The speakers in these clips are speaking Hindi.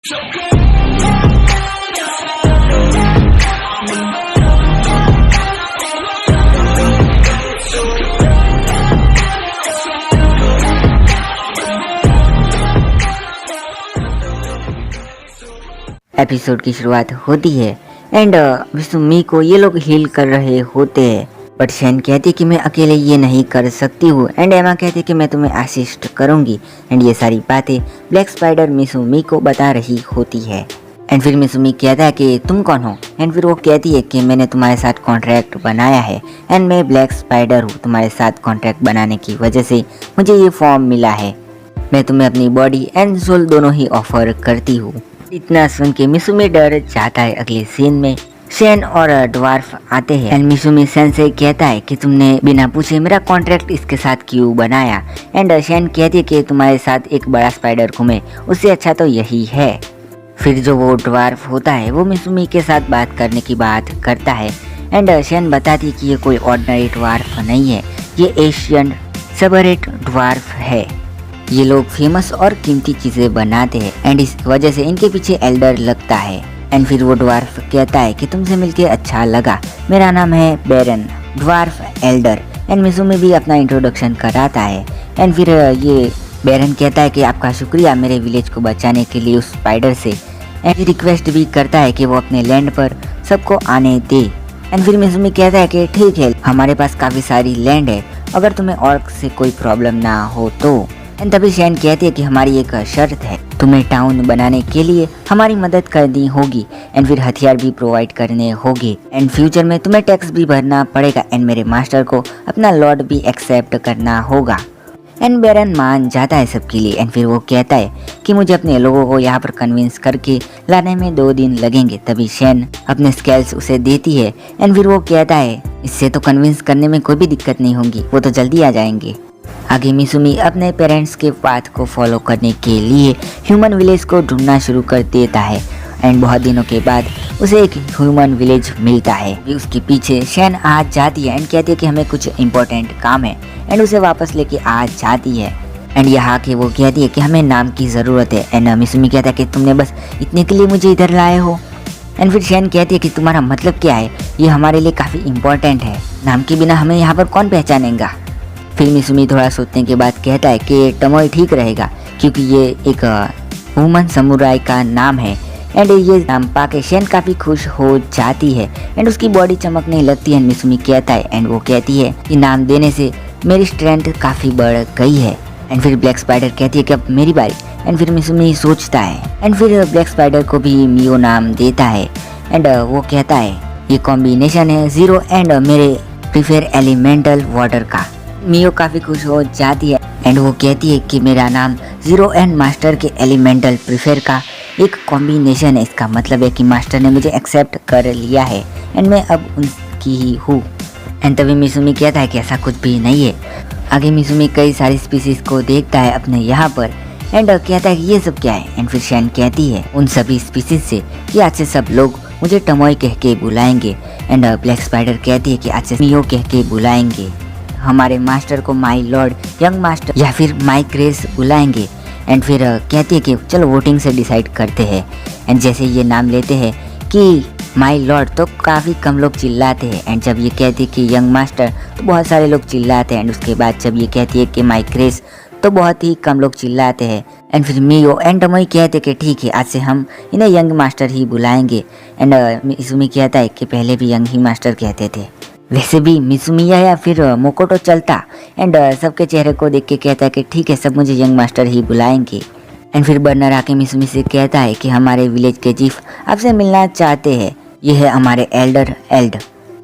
एपिसोड की शुरुआत होती है एंड मिसुमी को ये लोग हील कर रहे होते हैं, बट शैन कहती है कि मैं अकेले ये नहीं कर सकती हूँ एंड एमा कहती है कि मैं तुम्हें असिस्ट करूँगी एंड ये सारी बातें ब्लैक स्पाइडर मिसुमी को बता रही होती है। एंड फिर मिसुमी कहता है कि तुम कौन हो एंड फिर वो कहती है कि मैंने तुम्हारे साथ कॉन्ट्रैक्ट बनाया है एंड मैं ब्लैक स्पाइडर हूँ, तुम्हारे साथ कॉन्ट्रैक्ट बनाने की वजह से मुझे ये फॉर्म मिला है, मैं तुम्हें अपनी बॉडी एंड सोल दोनों ही ऑफर करती हूँ। इतना सुन के मिसुमी डर जाता है। अगले सीन में शैन और ड्वार्फ आते हैं एंड मिसुमी शैन से कहता है कि तुमने बिना पूछे मेरा कॉन्ट्रैक्ट इसके साथ क्यों बनाया एंड शैन कहती है कि तुम्हारे साथ एक बड़ा स्पाइडर घूमे उससे अच्छा तो यही है। फिर जो वो ड्वार्फ होता है वो मिसुमी के साथ बात करने की बात करता है एंड शैन बताती है कि ये कोई ऑर्डिनरी ड्वार्फ नहीं है, ये एशियन सबरेट ड्वार्फ है। ये लोग फेमस और कीमती चीजें बनाते हैं एंड इस वजह से इनके पीछे एल्डर लगता है। एंड फिर वो ड्वार्फ कहता है कि तुमसे मिलके अच्छा लगा, मेरा नाम है बैरन ड्वार्फ एल्डर एंड मिसुमी भी अपना इंट्रोडक्शन कराता है। एंड फिर ये बैरन कहता है कि आपका शुक्रिया मेरे विलेज को बचाने के लिए उस स्पाइडर से, एंड रिक्वेस्ट भी करता है कि वो अपने लैंड पर सबको आने दे। एंड फिर मिसुमी कहता है कि ठीक है, हमारे पास काफी सारी लैंड है, अगर तुम्हें ऑर्क से कोई प्रॉब्लम ना हो तो। एंड तभी शैन कहती है कि हमारी एक शर्त है, तुम्हें टाउन बनाने के लिए हमारी मदद करनी होगी एंड फिर हथियार भी प्रोवाइड करने होंगे एंड फ्यूचर में तुम्हें टैक्स भी भरना पड़ेगा एंड मेरे मास्टर को अपना लॉर्ड भी एक्सेप्ट करना होगा। एंड बैरन मान जाता है सबके लिए एंड फिर वो कहता है कि मुझे अपने लोगों को यहाँ पर कन्विंस करके लाने में 2 दिन लगेंगे। तभी शैन अपने स्केल्स उसे देती है एंड फिर वो कहता है इससे तो कन्विंस करने में कोई भी दिक्कत नहीं होगी, वो तो जल्दी आ जाएंगे। आगे मिसुमी अपने पेरेंट्स के पाथ को फॉलो करने के लिए ह्यूमन विलेज को ढूंढना शुरू कर देता है एंड बहुत दिनों के बाद उसे एक ह्यूमन विलेज मिलता है। उसके पीछे शैन आ जाती है एंड कहती है कि हमें कुछ इम्पोर्टेंट काम है एंड उसे वापस लेके आ जाती है। एंड यहाँ के वो कहती है कि हमें नाम की ज़रूरत है एंड मिसुमी कहता है कि तुमने बस इतने के लिए मुझे इधर लाए हो। एंड फिर शैन कहती है कि तुम्हारा मतलब क्या है, ये हमारे लिए काफ़ी इम्पोर्टेंट है, नाम के बिना हमें यहाँ पर कौन पहचानेगा। फिर मिसुमी थोड़ा सोचने के बाद कहता है कि टमोय ठीक रहेगा क्योंकि ये एक वुमन समुराई का नाम है। एंड ये नाम पाके शैन काफ़ी खुश हो जाती है एंड उसकी बॉडी चमकने लगती है। मिसुमी कहता है एंड वो कहती है कि नाम देने से मेरी स्ट्रेंथ काफ़ी बढ़ गई है। एंड फिर ब्लैक स्पाइडर कहती है कि अब मेरी बारी। एंड फिर मिसुमी सोचता है एंड फिर ब्लैक स्पाइडर को भी मियो नाम देता है एंड वो कहता है ये कॉम्बिनेशन है ज़ीरो एंड मेरे प्रीफर एलिमेंटल वाटर का। मियो काफ़ी खुश हो जाती है एंड वो कहती है कि मेरा नाम ज़ीरो एंड मास्टर के एलिमेंटल प्रीफर का एक कॉम्बिनेशन है, इसका मतलब है कि मास्टर ने मुझे एक्सेप्ट कर लिया है एंड मैं अब उनकी ही हूँ। एंड तभी मिसुमी कहता है कि ऐसा कुछ भी नहीं है। आगे मिसुमी कई सारी स्पीसीज को देखता है अपने यहाँ पर एंड कहता है कि ये सब क्या है। एंड फिर शैन कहती है उन सभी स्पीसीज से कि आज से सब लोग मुझे टमोय कह के बुलाएंगे एंड ब्लैक स्पाइडर कहती है कि आज से मियो कह के बुलाएंगे, हमारे मास्टर को माई लॉर्ड, यंग मास्टर या फिर माई क्रेस बुलाएंगे। एंड फिर कहती है कि चलो वोटिंग से डिसाइड करते हैं। एंड जैसे ये नाम लेते हैं कि माई लॉर्ड तो काफ़ी कम लोग चिल्लाते हैं एंड जब ये कहती है कि यंग मास्टर तो बहुत सारे लोग चिल्लाते हैं एंड उसके बाद जब ये कहती है कि माई क्रेस तो बहुत ही कम लोग चिल्लाते हैं। एंड फिर मियो एंड टमोय कहते हैं कि ठीक है आज से हम इन्हें यंग मास्टर ही बुलाएंगे एंड मिसुमी कहता है कि पहले भी यंग ही मास्टर कहते थे, वैसे भी मिसुमिया या फिर मोकोटो चलता। एंड सबके चेहरे को देख के कहता है कि ठीक है सब मुझे यंग मास्टर ही बुलाएंगे। एंड फिर बर्नर आके मिसुमी से कहता है कि हमारे विलेज के चीफ आपसे मिलना चाहते हैं, ये है हमारे एल्डर एल्ड।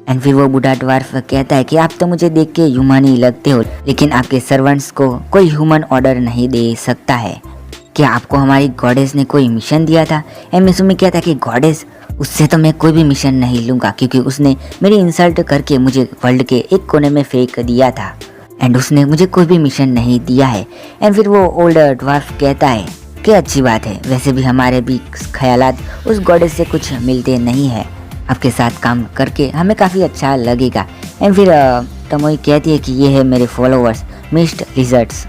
एंड फिर वो बूढ़ा ड्वार्फ कहता है कि आप तो मुझे देख के ह्यूमन ही लगते हो लेकिन आपके सर्वेंट्स को कोई ह्यूमन ऑर्डर नहीं दे सकता है, क्या आपको हमारी गॉडेस ने कोई मिशन दिया था। एंड मिसुमी कहता है कि गॉडेस, उससे तो मैं कोई भी मिशन नहीं लूँगा क्योंकि उसने मेरी इंसल्ट करके मुझे वर्ल्ड के एक कोने में फेंक दिया था एंड उसने मुझे कोई भी मिशन नहीं दिया है। एंड फिर वो ओल्ड ड्वार्फ कहता है कि अच्छी बात है, वैसे भी हमारे भी ख्यालात उस गॉडेस से कुछ मिलते नहीं है, आपके साथ काम करके हमें काफ़ी अच्छा लगेगा। एंड फिर टमोय कहती है कि ये है मेरे फॉलोअर्स मिस्ट लिजर्ड्स।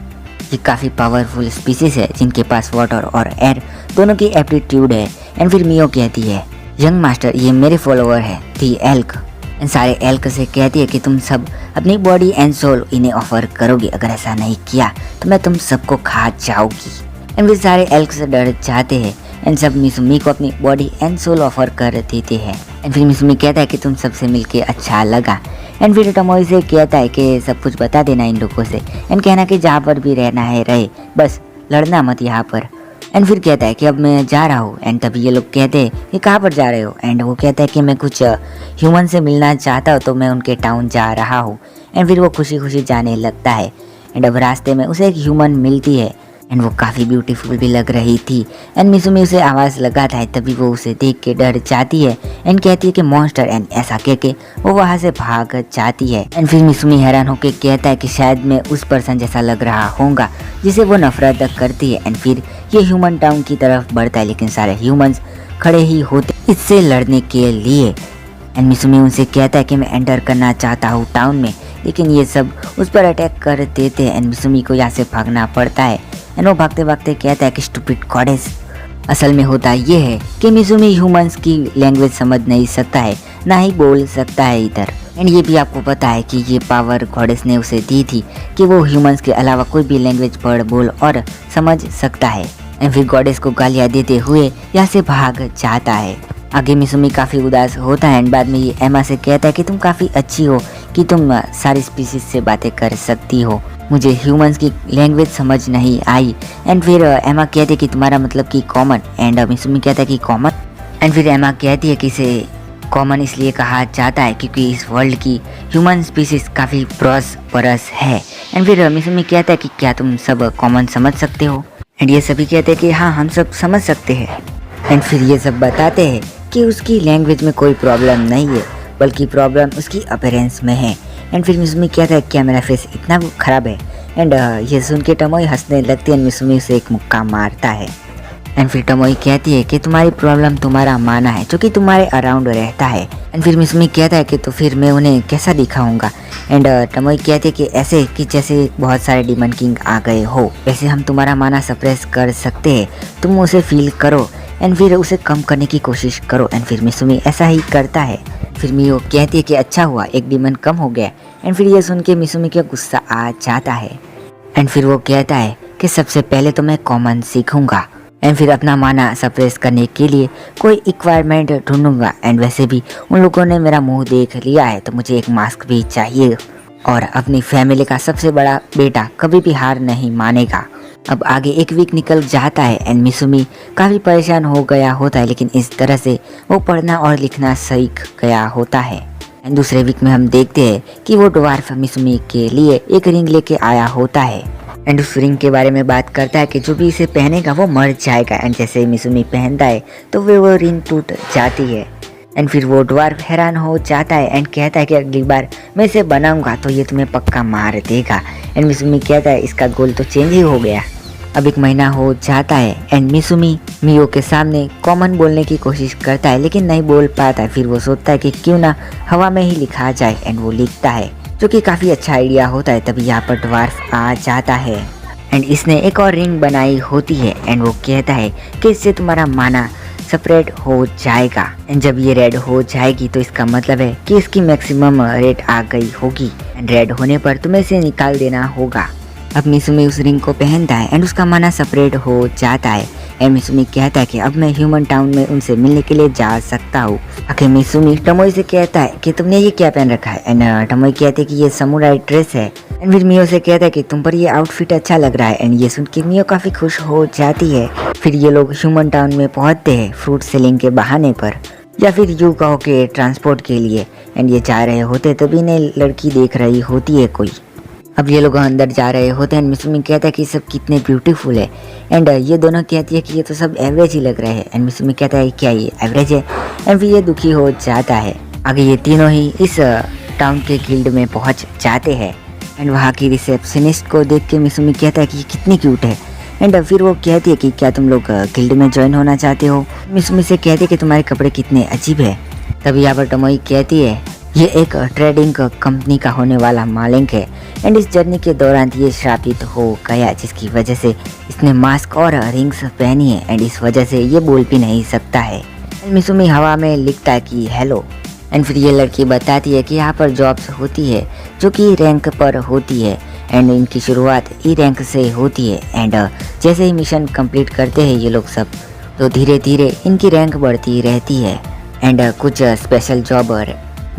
ये काफ़ी पावरफुल स्पीसीज है जिनके पास वाटर और एयर दोनों की एप्टीट्यूड है। एंड फिर मियो कहती है, यंग मास्टर ये मेरे फॉलोअर है दी एल्क। एंड सारे एल्क से कहती है कि तुम सब अपनी बॉडी एंड सोल इन्हें ऑफर करोगे, अगर ऐसा नहीं किया तो मैं तुम सबको खा जाऊंगी। एंड फिर सारे एल्क से डर जाते हैं एंड सब मिसुमी को अपनी बॉडी एंड सोल ऑफर कर देते हैं। एंड फिर मिसुमी कहता है कि तुम सबसे मिलके अच्छा लगा। एंड फिर टमोई से कहता है कि सब कुछ बता देना इन लोगों से एंड कहना कि जहाँ पर भी रहना है रहे, बस लड़ना मत यहाँ पर। एंड फिर कहता है कि अब मैं जा रहा हूँ। एंड तभी ये लोग कहते हैं कि कहाँ पर जा रहे हो। एंड वो कहता है कि मैं कुछ ह्यूमन से मिलना चाहता हूँ तो मैं उनके टाउन जा रहा हूँ। एंड फिर वो खुशी खुशी जाने लगता है। एंड अब रास्ते में उसे एक ह्यूमन मिलती है एंड वो काफ़ी ब्यूटीफुल भी लग रही थी। एंड मिसुमी उसे आवाज़ लगाता है, तभी वो उसे देख के डर जाती है एंड कहती है कि मॉन्स्टर। एंड ऐसा कह के वो वहाँ से भाग जाती है। एंड फिर मिसुमी हैरान होकर कहता है कि शायद मैं उस पर्सन जैसा लग रहा होऊंगा जिसे वो नफरत करती है। एंड फिर ये ह्यूमन टाउन की तरफ बढ़ता है, लेकिन सारे ह्यूमंस खड़े ही होते इससे लड़ने के लिए। एंड मिसुमी उनसे कहता है कि मैं एंटर करना चाहता हूँ टाउन में, लेकिन ये सब उस पर अटैक कर देते हैं। एंड मिसुमी को यहाँ से भागना पड़ता है। एंड वो भागते भागते कहता है कि स्टूपिड गॉडेस। असल में होता ये है कि मिसुमी ह्यूमंस की लैंग्वेज समझ नहीं सकता है, ना ही बोल सकता है इधर। एंड ये भी आपको पता है कि ये पावर गॉडेस ने उसे दी थी कि वो ह्यूमंस के अलावा कोई भी लैंग्वेज पढ़ बोल और समझ सकता है। एंड फिर गॉडेस को गालियाँ देते हुए यहाँ से भाग जाता है। आगे मिसुमी काफ़ी उदास होता है एंड बाद में ये एमा से कहता है कि तुम काफ़ी अच्छी हो कि तुम सारी स्पीसीज से बातें कर सकती हो, मुझे ह्यूमंस की लैंग्वेज समझ नहीं आई। एंड फिर एमा कहती है कि तुम्हारा मतलब कि कॉमन। एंड मिसुमी कहता है कि कॉमन। एंड फिर एमा कहती है कि इसे कॉमन इसलिए कहा जाता है क्योंकि इस वर्ल्ड की ह्यूमन स्पीसीज काफ़ी प्रॉस्परस है। एंड फिर मिसुमी कहता है कि क्या तुम सब कॉमन समझ सकते हो। एंड ये सभी कहते हैं कि हाँ हम सब समझ सकते हैं। एंड फिर ये सब बताते हैं कि उसकी लैंग्वेज में कोई प्रॉब्लम नहीं है, बल्कि प्रॉब्लम उसकी अपीयरेंस में है। एंड फिर मिसुमी कहता है क्या मेरा फेस इतना ख़राब है। एंड ये सुन के टमोई हंसने लगती है। मिसुमी उसे एक मुक्का मारता है। एंड फिर टमोई कहती है कि तुम्हारी प्रॉब्लम तुम्हारा माना है जो कि तुम्हारे अराउंड रहता है। एंड फिर मिसुमी कहता है कि तो फिर मैं उन्हें कैसा दिखाऊंगा। एंड टमोई कहती है कि ऐसे कि जैसे बहुत सारे डीमन किंग आ गए हो, वैसे हम तुम्हारा माना सप्रेस कर सकते हैं, तुम उसे फील करो एंड फिर उसे कम करने की कोशिश करो। एंड फिर मिसुमी ऐसा ही करता है। फिर मियो कहती है कि अच्छा हुआ एक डीमन कम हो गया। एंड फिर ये सुन के मिसुमी का गुस्सा आ जाता है। एंड फिर वो कहता है कि सबसे पहले तो मैं कॉमन सीखूंगा एंड फिर अपना माना सप्रेस करने के लिए कोई इक्वायरमेंट ढूंढूंगा। एंड वैसे भी उन लोगों ने मेरा मुंह देख लिया है तो मुझे एक मास्क भी चाहिए और अपनी फैमिली का सबसे बड़ा बेटा कभी भी हार नहीं मानेगा। अब आगे एक वीक निकल जाता है एंड मिसुमी काफ़ी परेशान हो गया होता है, लेकिन इस तरह से वो पढ़ना और लिखना सीख गया होता है। एंड दूसरे वीक में हम देखते हैं कि वो ड्वार्फ मिसुमी के लिए एक रिंग लेके आया होता है। एंड उस रिंग के बारे में बात करता है कि जो भी इसे पहनेगा वो मर जाएगा। एंड जैसे ही मिसुमी पहनता है तो वो रिंग टूट जाती है। एंड फिर वो ड्वार्फ हैरान हो जाता है एंड कहता है कि अगली बार मैं इसे बनाऊंगा तो ये तुम्हें पक्का मार देगा। एंड मिसुमी कहता है इसका गोल तो चेंज ही हो गया। अब एक महीना हो जाता है एंड मिसुमी मियो के सामने कॉमन बोलने की कोशिश करता है, लेकिन नहीं बोल पाता है। फिर वो सोचता है कि क्यों ना हवा में ही लिखा जाए। एंड वो लिखता है, जो कि काफ़ी अच्छा आइडिया होता है। तभी यहाँ पर ड्वार्फ आ जाता है एंड इसने एक और रिंग बनाई होती है। एंड वो कहता है कि इससे तुम्हारा माना सेपरेट हो जाएगा। एंड जब ये रेड हो जाएगी तो इसका मतलब है कि इसकी मैक्सिमम रेट आ गई होगी। एंड रेड होने पर तुम्हें इसे निकाल देना होगा। अब मिसुमी उस रिंग को पहनता है एंड उसका माना सेपरेट हो जाता है। एंड मिसुमी कहता है कि अब मैं ह्यूमन टाउन में उनसे मिलने के लिए जा सकता हूँ। आखिर मिसुमी टमोई से कहता है कि तुमने ये क्या पहन रखा है। एंड टमोई कहते है कि ये समुराई ड्रेस है। एंड फिर मियो से कहता है कि तुम पर ये आउटफिट अच्छा लग रहा है। एंड ये सुन के मियो काफ़ी खुश हो जाती है। फिर ये लोग ह्यूमन टाउन में पहुँचते हैं फ्रूट सेलिंग के बहाने पर, या फिर यूँ कहो के ट्रांसपोर्ट के लिए। एंड ये जा रहे होते तभी इन्हें लड़की देख रही होती है कोई। अब ये लोग अंदर जा रहे होते हैं। मिसुमी कहता है कि सब कितने ब्यूटीफुल है। एंड ये दोनों कहती है कि ये तो सब एवरेज ही लग रहे हैं। एंड मिसुमी कहता है क्या ये एवरेज है। एंड फिर ये दुखी हो जाता है। आगे ये तीनों ही इस टाउन के गिल्ड में पहुंच जाते हैं। एंड वहाँ की रिसेप्शनिस्ट को देख के मिसुमी कहता है कि कितनी क्यूट है। एंड फिर वो कहती है कि क्या तुम लोग गिल्ड में ज्वाइन होना चाहते हो। मिसुमी से कहती है कि तुम्हारे कपड़े कितने अजीब है। तभी यहाँ पर टमोई कहती है ये एक ट्रेडिंग कंपनी का होने वाला मालिक है एंड इस जर्नी के दौरान ये श्रापित हो गया, जिसकी वजह से इसने मास्क और रिंग्स पहनी है एंड इस वजह से ये बोल भी नहीं सकता है। मिसुमी हवा में लिखता है कि हेलो एंड फिर ये लड़की बताती है कि यहाँ पर जॉब्स होती है जो कि रैंक पर होती है एंड इनकी शुरुआत ई रैंक से होती है एंड जैसे ही मिशन कंप्लीट करते हैं ये लोग सब, तो धीरे धीरे इनकी रैंक बढ़ती रहती है एंड कुछ स्पेशल जॉब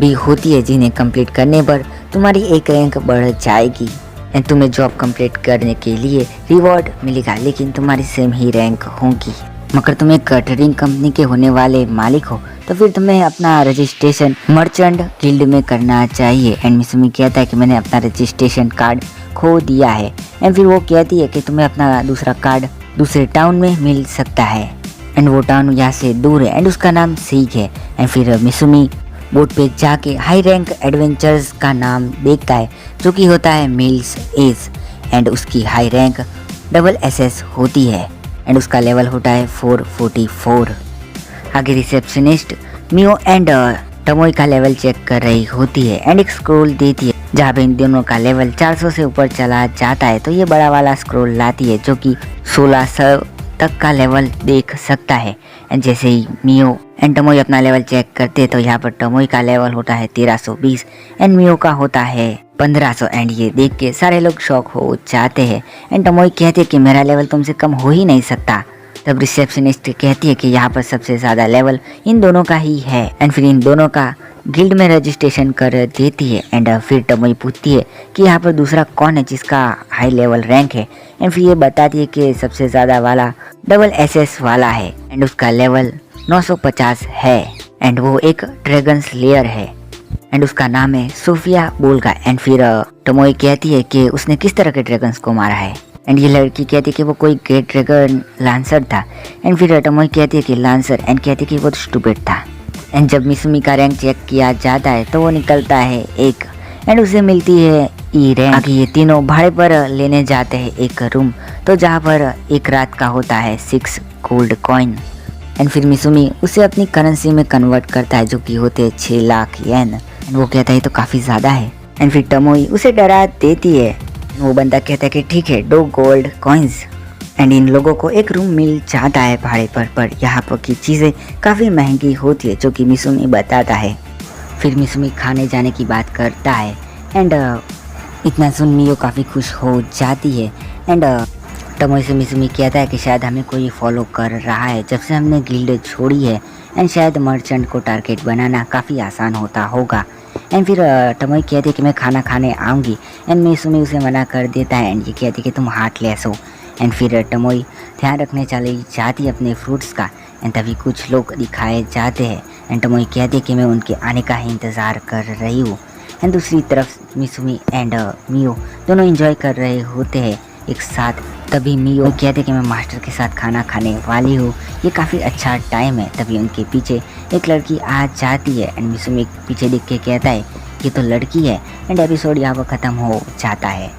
भी होती है जिन्हें कंप्लीट करने पर तुम्हारी एक रैंक बढ़ जाएगी एंड तुम्हें जॉब कंप्लीट करने के लिए रिवॉर्ड मिलेगा, लेकिन तुम्हारी सेम ही रैंक होगी। मगर तुम एक ट्रेडिंग कंपनी के होने वाले मालिक हो तो फिर तुम्हें अपना रजिस्ट्रेशन मर्चेंट गिल्ड में करना चाहिए एंड मिसुमी कहता है कि मैंने अपना रजिस्ट्रेशन कार्ड खो दिया है एंड फिर वो कहती है कि तुम्हें अपना दूसरा कार्ड दूसरे टाउन में मिल सकता है एंड वो टाउन यहाँ से दूर है एंड उसका नाम सीग है एंड फिर मिसुमी बोट पे जाके हाई रैंक एडवेंचर्स का नाम देखता है जो कि होता है मिल्स एज एंड उसकी हाई रैंक SS होती है एंड उसका लेवल होता है 444। आगे रिसेप्शनिस्ट मियो एंड टमोई का लेवल चेक कर रही होती है एंड एक स्क्रॉल देती है जहाँ पे इन दोनों का लेवल 400 से ऊपर चला जाता है, तो ये बड़ा वाला स्क्रॉल लाती है जो कि 1600 तक का लेवल देख सकता है एंड जैसे ही मियो एंड टमोई अपना लेवल चेक करते हैं तो यहाँ पर टमोई का लेवल होता है 1320 एंड मियो का होता है 1500 एंड ये देख के सारे लोग शॉक हो जाते हैं एंड टमोई कहते हैं कि मेरा लेवल तुमसे कम हो ही नहीं सकता। तब रिसेप्शनिस्ट कहती है कि यहाँ पर सबसे ज़्यादा लेवल इन दोनों का ही है एंड फिर इन दोनों का गिल्ड में रजिस्ट्रेशन कर देती है एंड फिर टमोई पूछती है कि यहाँ पर दूसरा कौन है जिसका हाई लेवल रैंक है एंड फिर ये बताती है कि सबसे ज़्यादा वाला SS वाला है एंड उसका लेवल 950 है एंड वो एक ड्रैगन स्लेयर है एंड उसका नाम है सोफिया बोल्गा एंड फिर टमोई कहती है कि उसने किस तरह के ड्रैगन्स को मारा है एंड ये लड़की कहती है कि वो कोई ग्रेट ड्रैगन लांसर था एंड फिर टमोई कहती है कि लांसर एंड कहती है कि वो स्टूपिड था एंड जब मिसुमी का रैंक चेक किया जाता है तो वो निकलता है एक एंड उसे मिलती है ई रैंक। आगे ये तीनों भाड़े पर लेने जाते हैं एक रूम, तो जहाँ पर एक रात का होता है 6 गोल्ड कॉइन एंड फिर मिसुमी उसे अपनी करेंसी में कन्वर्ट करता है जो कि होते हैं 6 लाख येन एंड वो कहता है तो काफ़ी ज़्यादा है एंड फिर टमोई उसे डरा देती है। वो बंदा कहता है कि ठीक है 2 गोल्ड कॉइन्स एंड इन लोगों को एक रूम मिल जाता है भाड़े पर यहाँ पर की चीज़ें काफ़ी महंगी होती है जो कि मिसुमी बताता है। फिर मिसुमी खाने जाने की बात करता है एंड इतना सुन मियो काफ़ी खुश हो जाती है एंड टमोई से मिसुमी कहता है कि शायद हमें कोई फॉलो कर रहा है जब से हमने गिल्ड छोड़ी है एंड शायद मर्चेंट को टारगेट बनाना काफ़ी आसान होता होगा एंड फिर टमोई कहती है कि मैं खाना खाने आऊँगी एंड मिसुमी उसे मना कर देता है एंड ये कहती है कि तुम हार्टलेस हो एंड फिर टमोई ध्यान रखने चली जाती है अपने फ्रूट्स का एंड तभी कुछ लोग दिखाए जाते हैं एंड टमोई कहती है कि मैं उनके आने का ही इंतज़ार कर रही हूँ एंड दूसरी तरफ मिसुमी एंड मियो दोनों एंजॉय कर रहे होते हैं एक साथ। तभी मियो कहते कि मैं मास्टर के साथ खाना खाने वाली हूँ, ये काफ़ी अच्छा टाइम है। तभी उनके पीछे एक लड़की आ जाती है एंड मिसुमी पीछे देख के कहता है ये तो लड़की है एंड एपिसोड यहाँ पर ख़त्म हो जाता है।